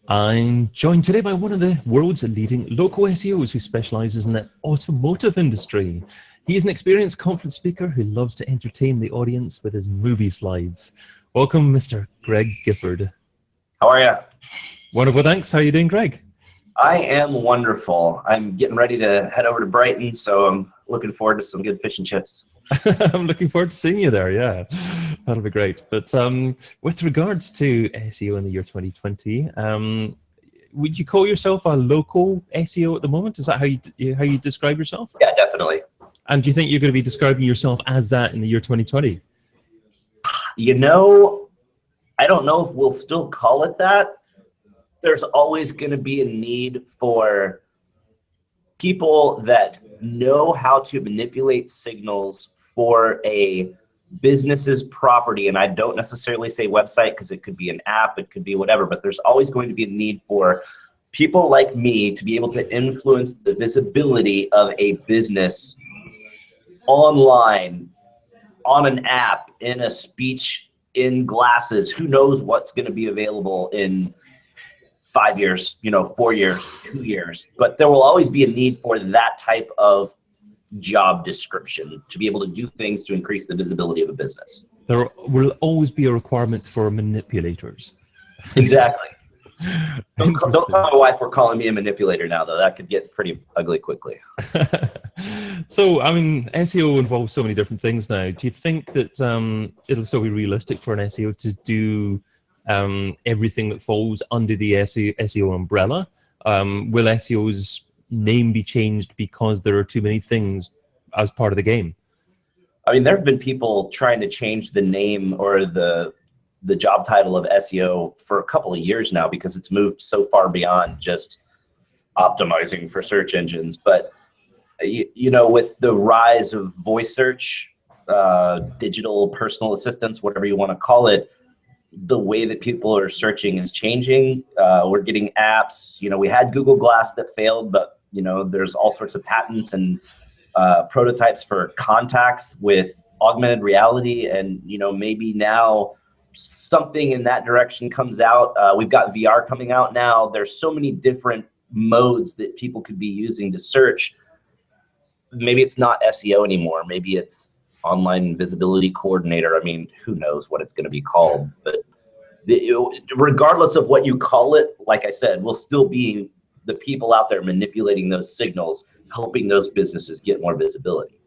I'm joined today by one of the world's leading local SEOs who specializes in the automotive industry. He is an experienced conference speaker who loves to entertain the audience with his movie slides. Welcome, Mr. Greg Gifford. How are you? Wonderful, thanks. How are you doing, Greg? I am wonderful. I'm getting ready to head over to Brighton, so I'm looking forward to some good fish and chips. I'm looking forward to seeing you there, yeah. That'll be great. But with regards to SEO in the year 2020, would you call yourself a local SEO at the moment? Is that how you describe yourself? Yeah, definitely. And do you think you're going to be describing yourself as that in the year 2020? You know, I don't know if we'll still call it that. There's always going to be a need for people that know how to manipulate signals for a business's property. And I don't necessarily say website because it could be an app, it could be whatever, but there's always going to be a need for people like me to be able to influence the visibility of a business online, on an app, in a speech, in glasses. Who knows what's going to be available in 5 years, 4 years, 2 years, but there will always be a need for that type of job description to be able to do things to increase the visibility of a business. There will always be a requirement for manipulators. Exactly. Don't tell my wife we're calling me a manipulator now, though. That could get pretty ugly quickly. So, I mean, SEO involves so many different things now. Do you think that it'll still be realistic for an SEO to do everything that falls under the SEO umbrella? Will SEO's name be changed because there are too many things as part of the game? I mean, there have been people trying to change the name or the job title of SEO for a couple of years now because it's moved so far beyond just optimizing for search engines. But with the rise of voice search, digital personal assistants, whatever you want to call it, the way that people are searching is changing. We're getting apps. We had Google Glass that failed, but there's all sorts of patents and prototypes for contacts with augmented reality, and maybe now something in that direction comes out. We've got VR coming out now. There's so many different modes that people could be using to search. Maybe it's not SEO anymore. Maybe it's online visibility coordinator. I mean, who knows what it's going to be called, but regardless of what you call it, like I said, we'll still be the people out there manipulating those signals, helping those businesses get more visibility.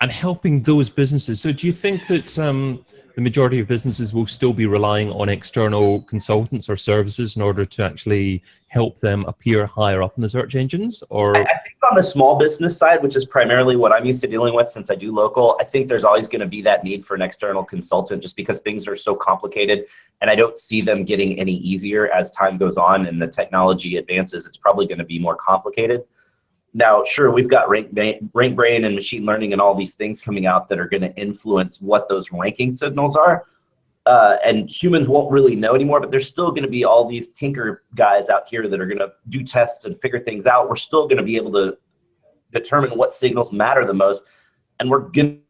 And helping those businesses. So do you think that the majority of businesses will still be relying on external consultants or services in order to actually help them appear higher up in the search engines? Or I think on the small business side, which is primarily what I'm used to dealing with since I do local, I think there's always going to be that need for an external consultant just because things are so complicated, and I don't see them getting any easier as time goes on and the technology advances. It's probably going to be more complicated. Now, sure, we've got rank brain and machine learning and all these things coming out that are going to influence what those ranking signals are. And humans won't really know anymore, but there's still going to be all these tinker guys out here that are going to do tests and figure things out. We're still going to be able to determine what signals matter the most. And we're going to,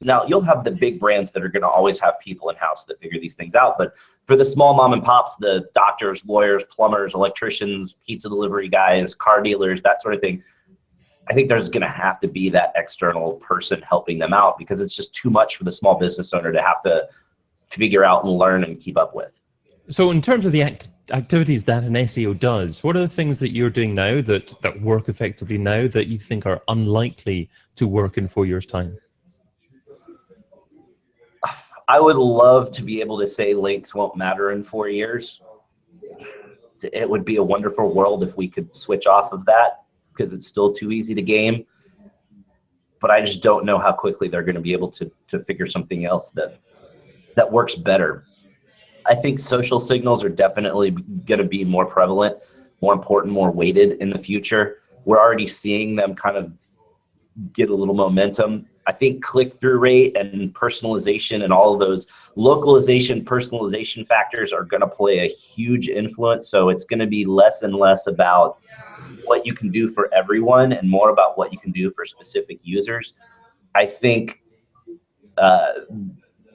now you'll have the big brands that are going to always have people in-house that figure these things out. But for the small mom and pops, the doctors, lawyers, plumbers, electricians, pizza delivery guys, car dealers, that sort of thing, I think there's going to have to be that external person helping them out because it's just too much for the small business owner to have to figure out and learn and keep up with. So in terms of the activities that an SEO does, what are the things that you're doing now that work effectively now that you think are unlikely to work in 4 years' time? I would love to be able to say links won't matter in 4 years. It would be a wonderful world if we could switch off of that because it's still too easy to game. But I just don't know how quickly they're going to be able to figure something else that works better. I think social signals are definitely going to be more prevalent, more important, more weighted in the future. We're already seeing them kind of get a little momentum. I think click-through rate and personalization and all of those localization, personalization factors are going to play a huge influence. So it's going to be less and less about what you can do for everyone and more about what you can do for specific users. I think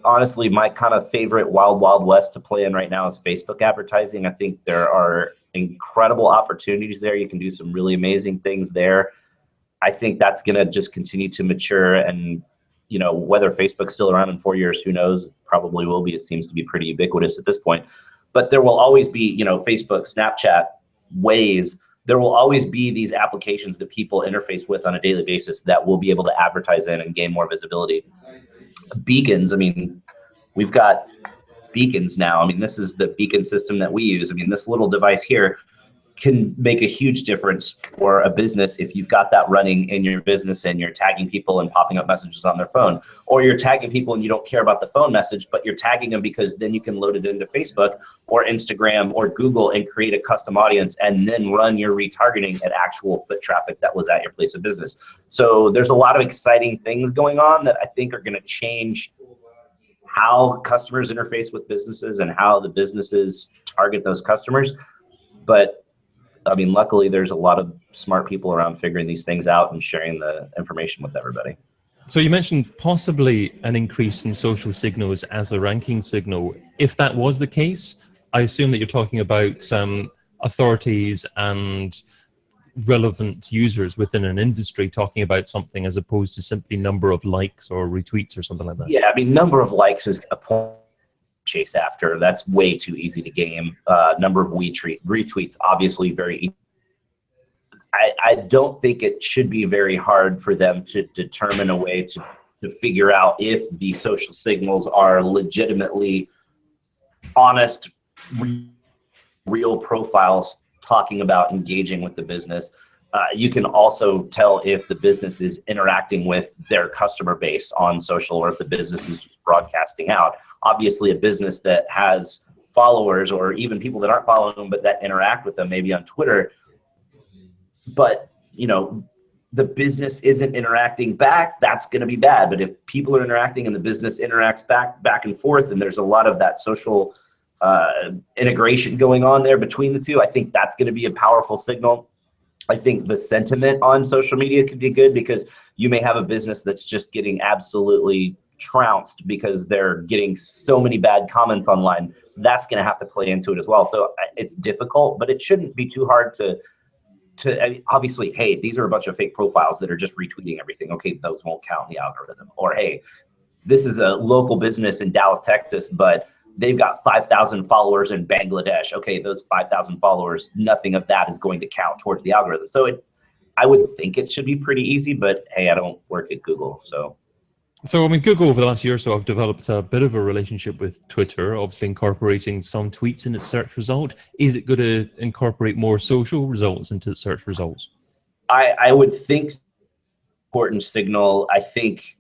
honestly, my kind of favorite wild, wild west to play in right now is Facebook advertising. I think there are incredible opportunities there. You can do some really amazing things there. I think that's going to just continue to mature, and you know, whether Facebook's still around in 4 years, who knows? Probably will be. It seems to be pretty ubiquitous at this point. But there will always be, you know, Facebook, Snapchat, Waze. There will always be these applications that people interface with on a daily basis that will be able to advertise in and gain more visibility. Beacons, I mean, we've got beacons now. I mean, this is the beacon system that we use. I mean, this little device here can make a huge difference for a business if you've got that running in your business and you're tagging people and popping up messages on their phone, or you're tagging people and you don't care about the phone message, but you're tagging them because then you can load it into Facebook or Instagram or Google and create a custom audience and then run your retargeting at actual foot traffic that was at your place of business. So there's a lot of exciting things going on that I think are going to change how customers interface with businesses and how the businesses target those customers. But I mean, luckily, there's a lot of smart people around figuring these things out and sharing the information with everybody. So you mentioned possibly an increase in social signals as a ranking signal. If that was the case, I assume that you're talking about authorities and relevant users within an industry talking about something as opposed to simply number of likes or retweets or something like that. Yeah, I mean, number of likes is a point chase after. That's way too easy to game. Number of retweets, obviously very easy. I don't think it should be very hard for them to determine a way to figure out if the social signals are legitimately honest, real profiles talking about engaging with the business. You can also tell if the business is interacting with their customer base on social or if the business is just broadcasting out. Obviously, a business that has followers or even people that aren't following them but that interact with them, maybe on Twitter, but you know, the business isn't interacting back, that's going to be bad. But if people are interacting and the business interacts back and forth, and there's a lot of that social integration going on there between the two, I think that's going to be a powerful signal. I think the sentiment on social media could be good because you may have a business that's just getting absolutely trounced because they're getting so many bad comments online. That's going to have to play into it as well. So it's difficult, but it shouldn't be too hard to obviously, hey, these are a bunch of fake profiles that are just retweeting everything. Okay, those won't count in the algorithm. Or hey, this is a local business in Dallas, Texas, but they've got 5,000 followers in Bangladesh. Okay, those 5,000 followers, nothing of that is going to count towards the algorithm. So I would think it should be pretty easy, but hey, I don't work at Google, so. So, I mean, Google over the last year or so have developed a bit of a relationship with Twitter, obviously incorporating some tweets in its search result. Is it going to incorporate more social results into its search results? I would think important signal. I think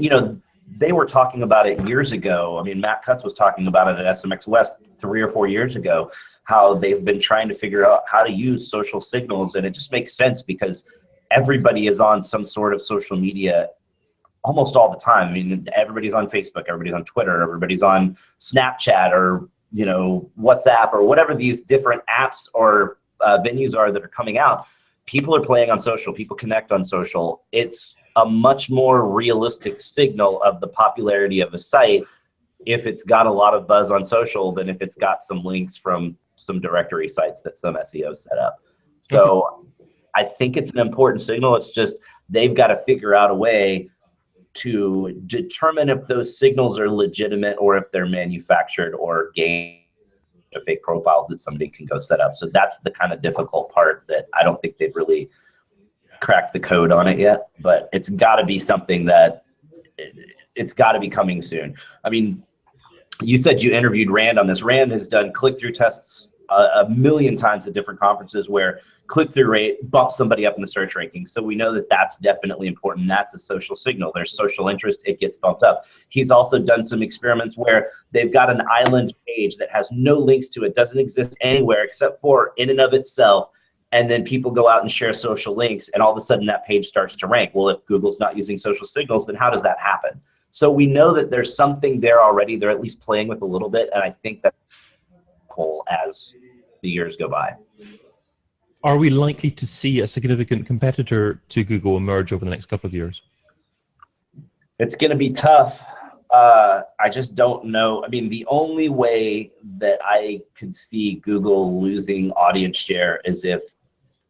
you know, they were talking about it years ago. I mean, Matt Cutts was talking about it at SMX West 3 or 4 years ago, how they've been trying to figure out how to use social signals. And it just makes sense because everybody is on some sort of social media almost all the time. I mean, everybody's on Facebook, everybody's on Twitter, everybody's on Snapchat or, you know, WhatsApp or whatever these different apps or venues are that are coming out. People are playing on social, people connect on social. It's a much more realistic signal of the popularity of a site if it's got a lot of buzz on social than if it's got some links from some directory sites that some SEOs set up. So I think it's an important signal. It's just they've got to figure out a way to determine if those signals are legitimate or if they're manufactured or gained fake profiles that somebody can go set up. So that's the kind of difficult part that I don't think they've really cracked the code on it yet, but it's got to be something that it's got to be coming soon. I mean, you said you interviewed Rand on this. Rand has done click-through tests a million times at different conferences where click-through rate bumps somebody up in the search rankings. So we know that that's definitely important. That's a social signal. There's social interest, it gets bumped up. He's also done some experiments where they've got an island page that has no links to it, doesn't exist anywhere except for in and of itself. And then people go out and share social links, and all of a sudden that page starts to rank. Well, if Google's not using social signals, then how does that happen? So we know that there's something there already. They're at least playing with a little bit, and I think that's cool as the years go by. Are we likely to see a significant competitor to Google emerge over the next couple of years? It's going to be tough. I just don't know. I mean, the only way that I could see Google losing audience share is if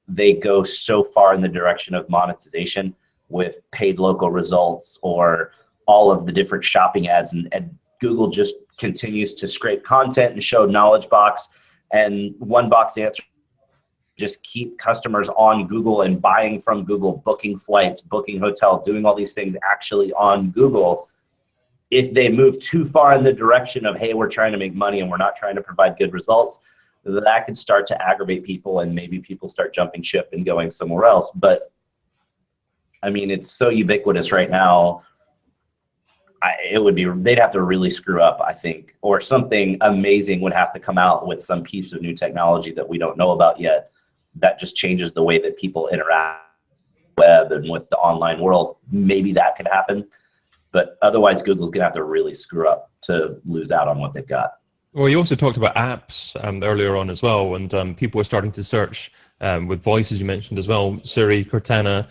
they go so far in the direction of monetization with paid local results or all of the different shopping ads, and Google just continues to scrape content and show knowledge box and one box answer, just keep customers on Google and buying from Google, booking flights, booking hotel, doing all these things actually on Google. If they move too far in the direction of, hey, we're trying to make money and we're not trying to provide good results, that could start to aggravate people, and maybe people start jumping ship and going somewhere else. But I mean, it's so ubiquitous right now. They'd have to really screw up, I think, or something amazing would have to come out with some piece of new technology that we don't know about yet that just changes the way that people interact with the web and with the online world. Maybe that could happen. But otherwise, Google's going to have to really screw up to lose out on what they've got. Well, you also talked about apps earlier on as well, and people are starting to search with voice, as you mentioned as well, Siri, Cortana.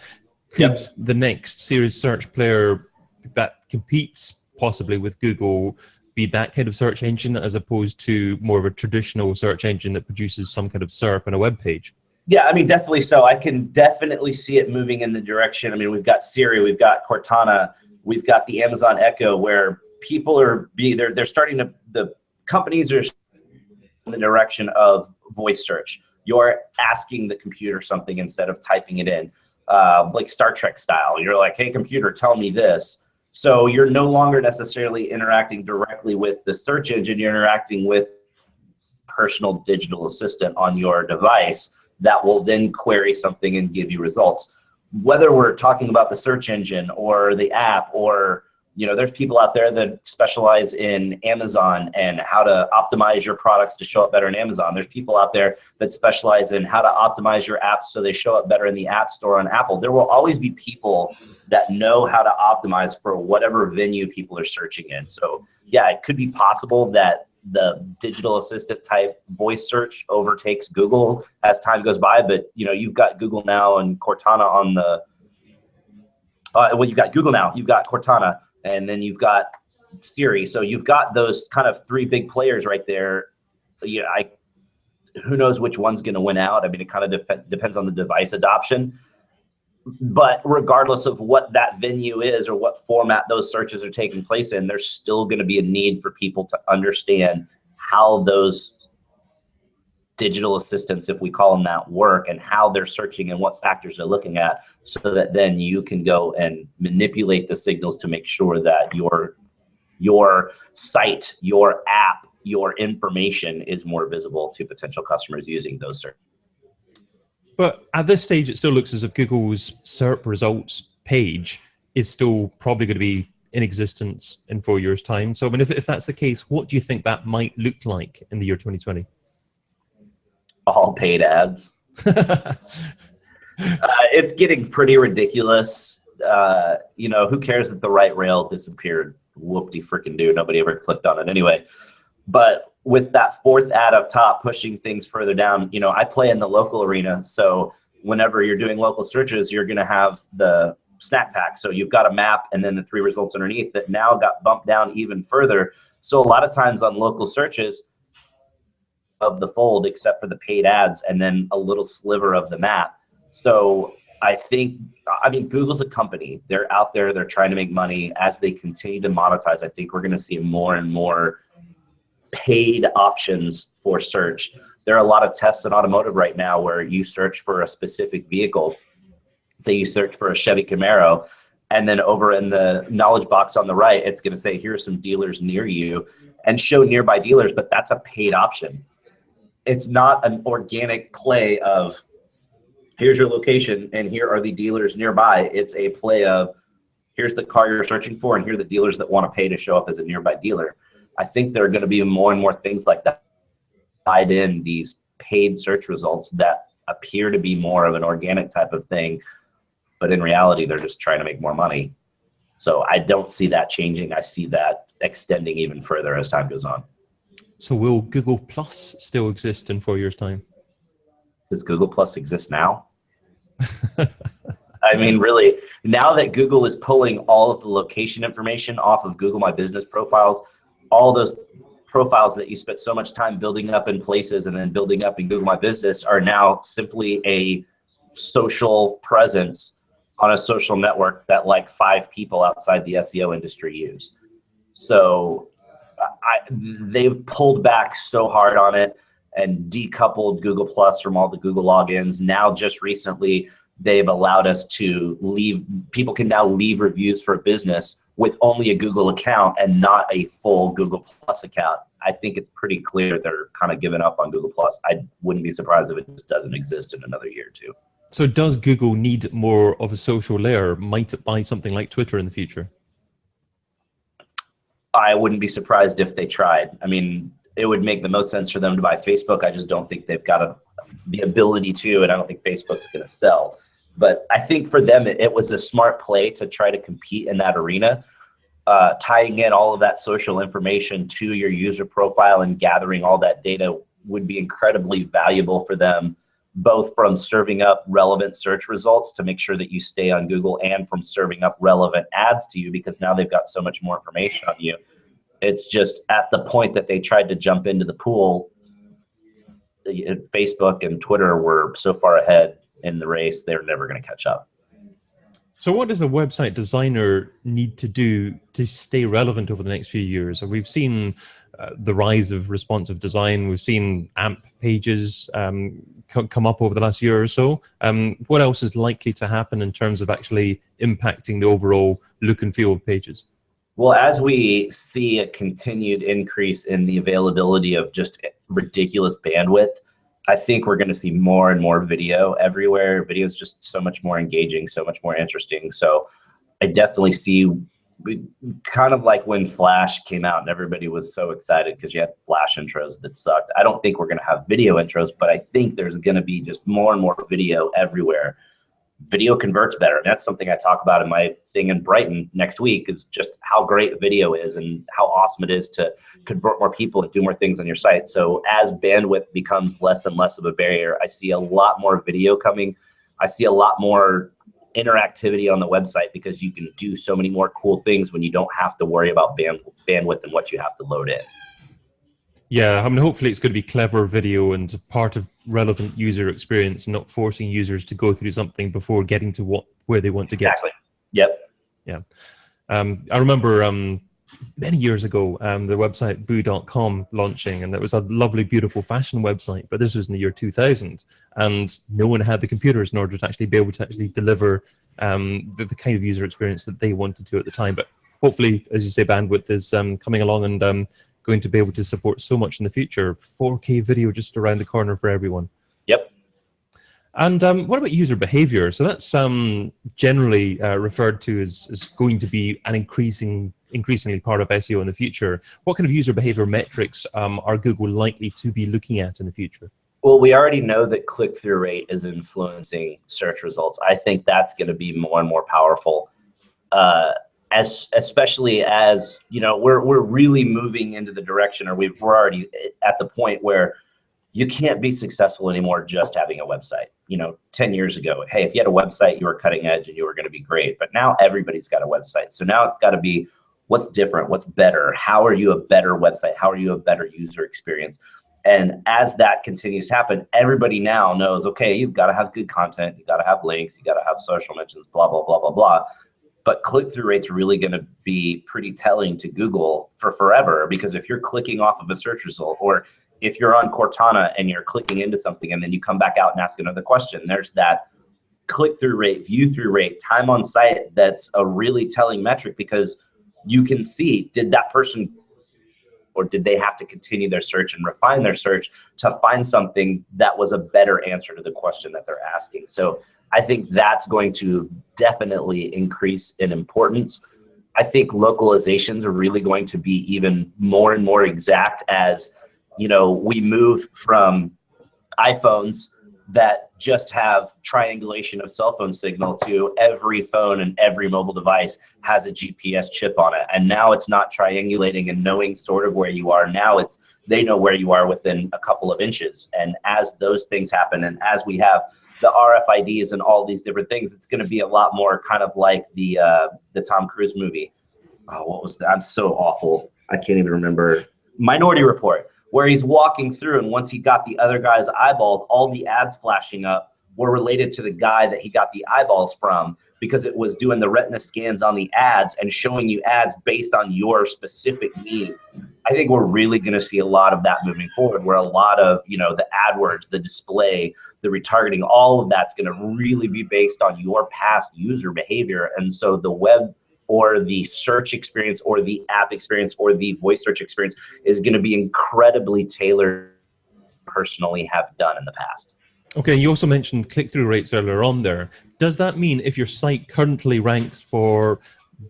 Could the next Siri search player that competes possibly with Google be that kind of search engine as opposed to more of a traditional search engine that produces some kind of SERP and a web page? Yeah, I mean, definitely so. I can definitely see it moving in the direction. I mean, we've got Siri, we've got Cortana, we've got the Amazon Echo, where people are they're starting to, the companies are in the direction of voice search. You're asking the computer something instead of typing it in, like Star Trek style. You're like, hey, computer, tell me this. So you're no longer necessarily interacting directly with the search engine. You're interacting with personal digital assistant on your device that will then query something and give you results. Whether we're talking about the search engine or the app, or, you know, there's people out there that specialize in Amazon and how to optimize your products to show up better in Amazon. There's people out there that specialize in how to optimize your apps so they show up better in the App Store on Apple. There will always be people that know how to optimize for whatever venue people are searching in. So yeah, it could be possible that the digital assistant type voice search overtakes Google as time goes by. But, you know, you've got Google now and Cortana on the, well, you've got Google now, you've got Cortana, and then you've got Siri. So you've got those kind of three big players right there. Yeah, who knows which one's going to win out? I mean, it kind of depends on the device adoption. But regardless of what that venue is or what format those searches are taking place in, there's still going to be a need for people to understand how those digital assistants, if we call them that, work, and how they're searching and what factors they're looking at, so that then you can go and manipulate the signals to make sure that your site, your app, your information is more visible to potential customers using those searches. But at this stage, it still looks as if Google's SERP results page is still probably going to be in existence in 4 years' time. So, I mean, if that's the case, what do you think that might look like in the year 2020? All paid ads. It's getting pretty ridiculous. You know, who cares that the right rail disappeared? Whoop-de-frickin-do. Nobody ever clicked on it anyway. But with that fourth ad up top pushing things further down, you know, I play in the local arena. So whenever you're doing local searches, you're going to have the snack pack. So you've got a map and then the three results underneath that now got bumped down even further. So a lot of times on local searches of the fold, except for the paid ads and then a little sliver of the map. So I mean, Google's a company. They're out there. They're trying to make money. As they continue to monetize, I think we're going to see more and more paid options for search. There are a lot of tests in automotive right now where you search for a specific vehicle. Say you search for a Chevy Camaro, and then over in the knowledge box on the right, it's going to say, here are some dealers near you, and show nearby dealers, but that's a paid option. It's not an organic play of, here's your location and here are the dealers nearby. It's a play of, here's the car you're searching for and here are the dealers that want to pay to show up as a nearby dealer. I think there are going to be more and more things like that tied in these paid search results that appear to be more of an organic type of thing, but in reality, they're just trying to make more money. So I don't see that changing. I see that extending even further as time goes on. So will Google Plus still exist in 4 years' time? Does Google Plus exist now? I mean, really, now that Google is pulling all of the location information off of Google My Business profiles, all those profiles that you spent so much time building up in Places and then building up in Google My Business are now simply a social presence on a social network that like 5 people outside the SEO industry use. So they've pulled back so hard on it and decoupled Google Plus from all the Google logins. Now, just recently, they've allowed us to leave, people can now leave reviews for a business with only a Google account and not a full Google Plus account. I think it's pretty clear they're kind of giving up on Google Plus. I wouldn't be surprised if it just doesn't exist in another year or two. So does Google need more of a social layer? Might it buy something like Twitter in the future? I wouldn't be surprised if they tried. I mean, it would make the most sense for them to buy Facebook. I just don't think they've got the ability to, and I don't think Facebook's going to sell. But I think for them, it was a smart play to try to compete in that arena, tying in all of that social information to your user profile and gathering all that data would be incredibly valuable for them, both from serving up relevant search results to make sure that you stay on Google and from serving up relevant ads to you, because now they've got so much more information on you. It's just at the point that they tried to jump into the pool, Facebook and Twitter were so far ahead in the race, they're never going to catch up. So what does a website designer need to do to stay relevant over the next few years? We've seen the rise of responsive design. We've seen AMP pages come up over the last year or so. What else is likely to happen in terms of actually impacting the overall look and feel of pages? Well, as we see a continued increase in the availability of just ridiculous bandwidth, I think we're going to see more and more video everywhere. Video is just so much more engaging, so much more interesting. So I definitely see, kind of like when Flash came out and everybody was so excited because you had Flash intros that sucked. I don't think we're going to have video intros, but I think there's going to be just more and more video everywhere. Video converts better. And that's something I talk about in my thing in Brighton next week, is just how great video is and how awesome it is to convert more people and do more things on your site. So as bandwidth becomes less and less of a barrier, I see a lot more video coming. I see a lot more interactivity on the website because you can do so many more cool things when you don't have to worry about bandwidth and what you have to load in. Yeah, I mean, hopefully it's going to be clever video and part of relevant user experience, not forcing users to go through something before getting to where they want to get. Exactly. Yep. Yeah. I remember many years ago, the website boo.com launching, and it was a lovely, beautiful fashion website, but this was in the year 2000, and no one had the computers in order to actually be able to actually deliver the kind of user experience that they wanted to at the time. But hopefully, as you say, bandwidth is coming along and going to be able to support so much in the future. 4K video just around the corner for everyone. Yep. And what about user behavior? So that's generally referred to as going to be an increasingly part of SEO in the future. What kind of user behavior metrics are Google likely to be looking at in the future? Well, we already know that click-through rate is influencing search results. I think that's going to be more and more powerful. Especially as, you know, we're really moving into the direction, or we're already at the point where you can't be successful anymore just having a website. You know, 10 years ago, hey, if you had a website, you were cutting edge and you were going to be great. But now everybody's got a website. So now it's got to be what's different, what's better, how are you a better website, how are you a better user experience? And as that continues to happen, everybody now knows, okay, you've got to have good content, you've got to have links, you got to have social mentions, blah, blah, blah, blah, blah. But click-through rate's really going to be pretty telling to Google for forever, because if you're clicking off of a search result, or if you're on Cortana and you're clicking into something and then you come back out and ask another question, there's that click-through rate, view-through rate, time on site that's a really telling metric, because you can see, did that person, or did they have to continue their search and refine their search to find something that was a better answer to the question that they're asking? So I think that's going to definitely increase in importance. I think localizations are really going to be even more and more exact as, you know, we move from iPhones that just have triangulation of cell phone signal to every phone and every mobile device has a GPS chip on it. And now it's not triangulating and knowing sort of where you are. Now they know where you are within a couple of inches. And as those things happen, and as we have the RFIDs and all these different things. It's going to be a lot more kind of like the Tom Cruise movie. Oh, what was that? I'm so awful. I can't even remember. Minority Report, where he's walking through, and once he got the other guy's eyeballs, all the ads flashing up were related to the guy that he got the eyeballs from, because it was doing the retina scans on the ads and showing you ads based on your specific needs. I think we're really going to see a lot of that moving forward, where a lot of, you know, the AdWords, the display, the retargeting, all of that's going to really be based on your past user behavior. And so the web or the search experience or the app experience or the voice search experience is going to be incredibly tailored, personally have done in the past. Okay, you also mentioned click-through rates earlier on there. Does that mean if your site currently ranks for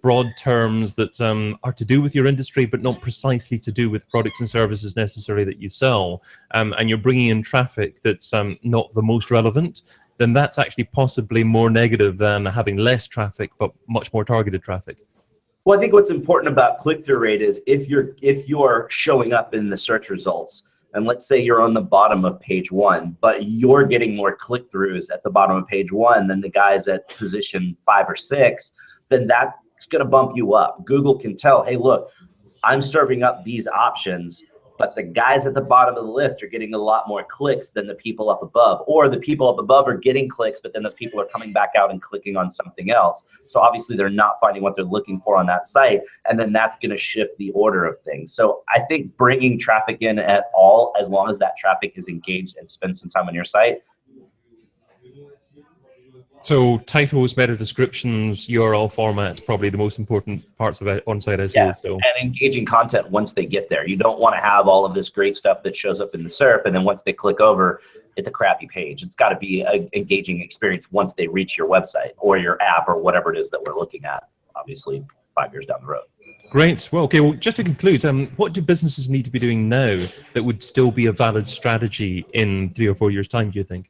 broad terms that are to do with your industry but not precisely to do with products and services necessarily that you sell, and you're bringing in traffic that's not the most relevant, then that's actually possibly more negative than having less traffic but much more targeted traffic? Well, I think what's important about click-through rate is if you're showing up in the search results, and let's say you're on the bottom of page 1, but you're getting more click-throughs at the bottom of page 1 than the guys at position 5 or 6, then that's going to bump you up. Google can tell, hey, look, I'm serving up these options, but the guys at the bottom of the list are getting a lot more clicks than the people up above, or the people up above are getting clicks, but then those people are coming back out and clicking on something else. So obviously they're not finding what they're looking for on that site, and then that's going to shift the order of things. So I think bringing traffic in at all, as long as that traffic is engaged and spends some time on your site. So titles, meta descriptions, URL formats, probably the most important parts of on-site SEO. Yeah, So. and engaging content once they get there. You don't want to have all of this great stuff that shows up in the SERP, and then once they click over, it's a crappy page. It's got to be an engaging experience once they reach your website or your app or whatever it is that we're looking at, obviously 5 years down the road. Great. Well, okay. Well, just to conclude, what do businesses need to be doing now that would still be a valid strategy in 3 or 4 years' time, do you think?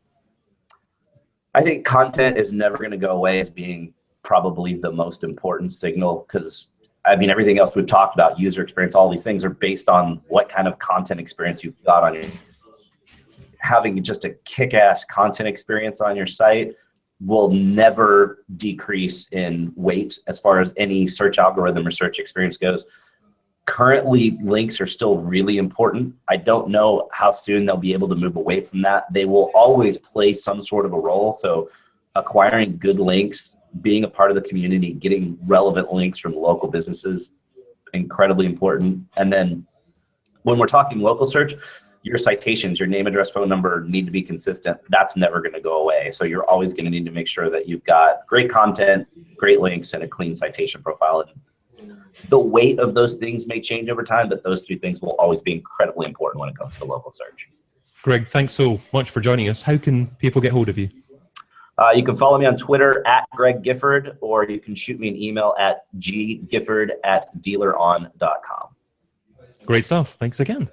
I think content is never going to go away as being probably the most important signal, because I mean, everything else we've talked about, user experience, all these things are based on what kind of content experience you've got on your. Having just a kick-ass content experience on your site will never decrease in weight as far as any search algorithm or search experience goes. Currently, links are still really important. I don't know how soon they'll be able to move away from that. They will always play some sort of a role. So acquiring good links, being a part of the community, getting relevant links from local businesses, incredibly important. And then when we're talking local search, your citations, your name, address, phone number need to be consistent. That's never going to go away. So you're always going to need to make sure that you've got great content, great links, and a clean citation profile. And the weight of those things may change over time, but those 3 things will always be incredibly important when it comes to local search. Greg, thanks so much for joining us. How can people get hold of you? You can follow me on Twitter at Greg Gifford, or you can shoot me an email at ggifford@dealeron.com. Great stuff. Thanks again.